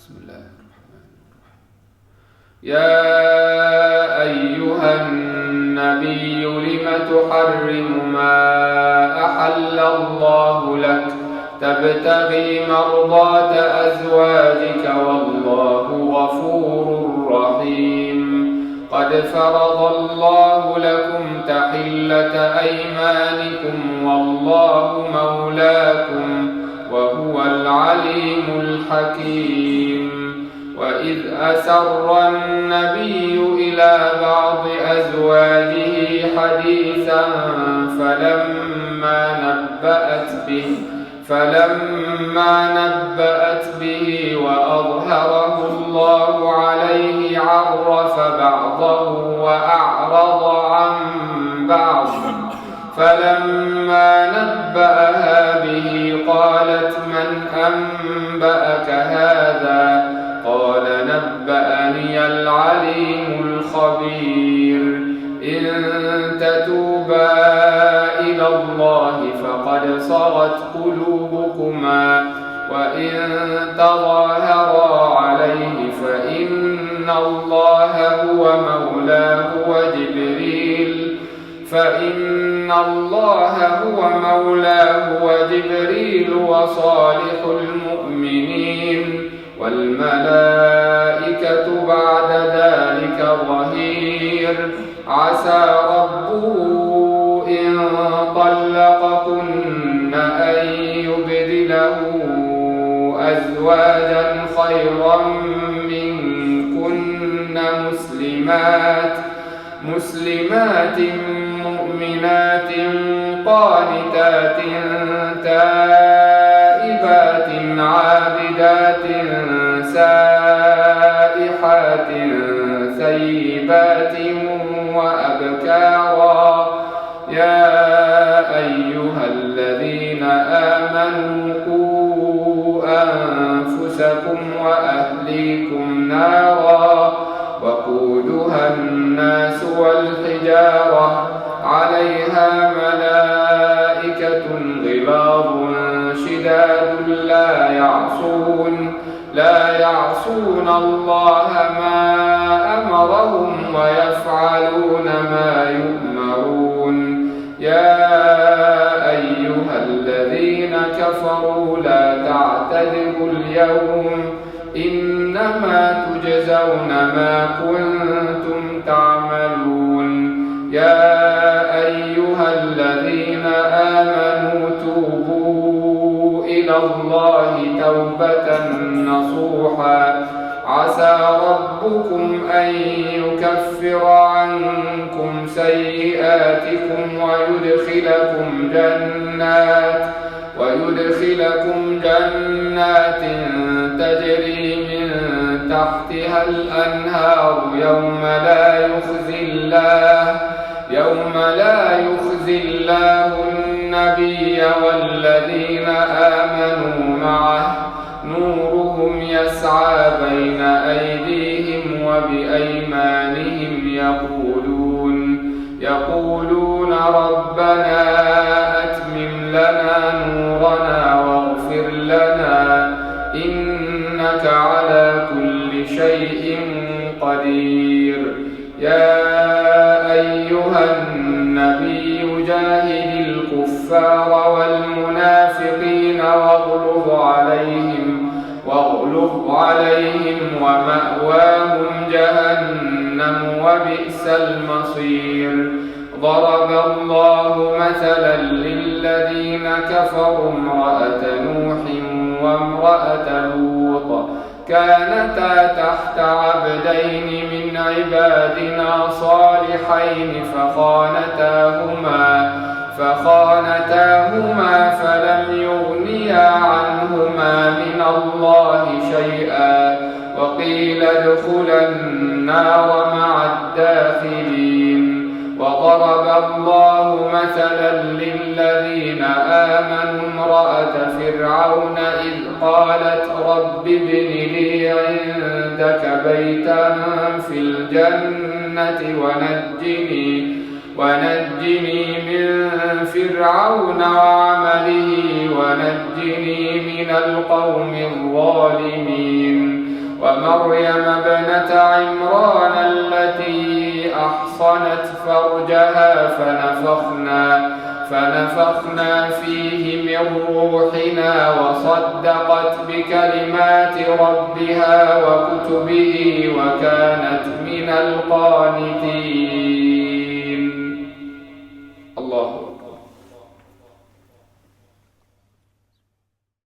بسم الله الرحمن الرحيم. يا أيها النبي لم تحرم ما أحل الله لك تبتغي مرضات أزواجك والله غفور رحيم. قد فرض الله لكم تحلة أيمانكم والله مولاكم وهو العليم الحكيم. وإذ أسر النبي إلى بعض أزواجه حديثا فلما نبأت به وأظهره الله عليه عرف بعضه وأعرض عن بعض. فلما نبأها به قالت من أنبأك هذا؟ قال نبأني العليم الخبير. إن تتوبا إلى الله فقد صغت قلوبكما وإن تظاهرا عليه فإن الله هو مولاه وجبريل وصالح المؤمنين والملائكة بعد ذلك ظهير. عسى ربه إن طلقكن أن يبدله أزواجا خيرا منكن مسلمات مؤمنات قانتات تائبات عابدات سائحات ثيبات وأبكارا. يا أيها الذين آمنوا قوا أنفسكم وأهليكم نارا وقودها الناس والحجارة عليها ملائكة غلاظ شداد لا يعصون الله ما أمرهم ويفعلون ما يؤمرون. يا أيها الذين كفروا لا تعتذروا اليوم إنما تجزون ما كنتم تعملون. يا أيها الذين آمنوا توبوا إلى الله توبة نصوحا عسى ربكم أن يكفر عنكم سيئاتكم ويدخلكم جنات تجري من تحتها الأنهار يوم لا يخزي الله النبي والذين آمنوا معه نورهم يسعى بين أيديهم وبأيمانهم يقولون ربنا أتمم لنا نورنا واغفر لنا إنك على كل شيء قدير. يا أيها النبي جاهد الكفار والمنافقين واغلظ عليهم ومأواهم جهنم وبئس المصير. ضرب الله مثلا للذين كفروا امرأة نوح وامرأة لوط كانتا تحت عبدين من عبادنا صالحين فخانتاهما فلم يغنيا عنهما من الله شيئا وقيل ادخلا النار مع الداخلين. وضرب الله مثلا للذين آمنوا امرأة فرعون إذ قالت رب ابن لي عندك بيتا في الجنة ونجني من فرعون وعمله ونجني من القوم الظالمين. ومريم ابنة عمران التي أحصنت فرجها فنفخنا فيه من روحنا وصدقت بكلمات ربها وكتبه وكانت من القانتين.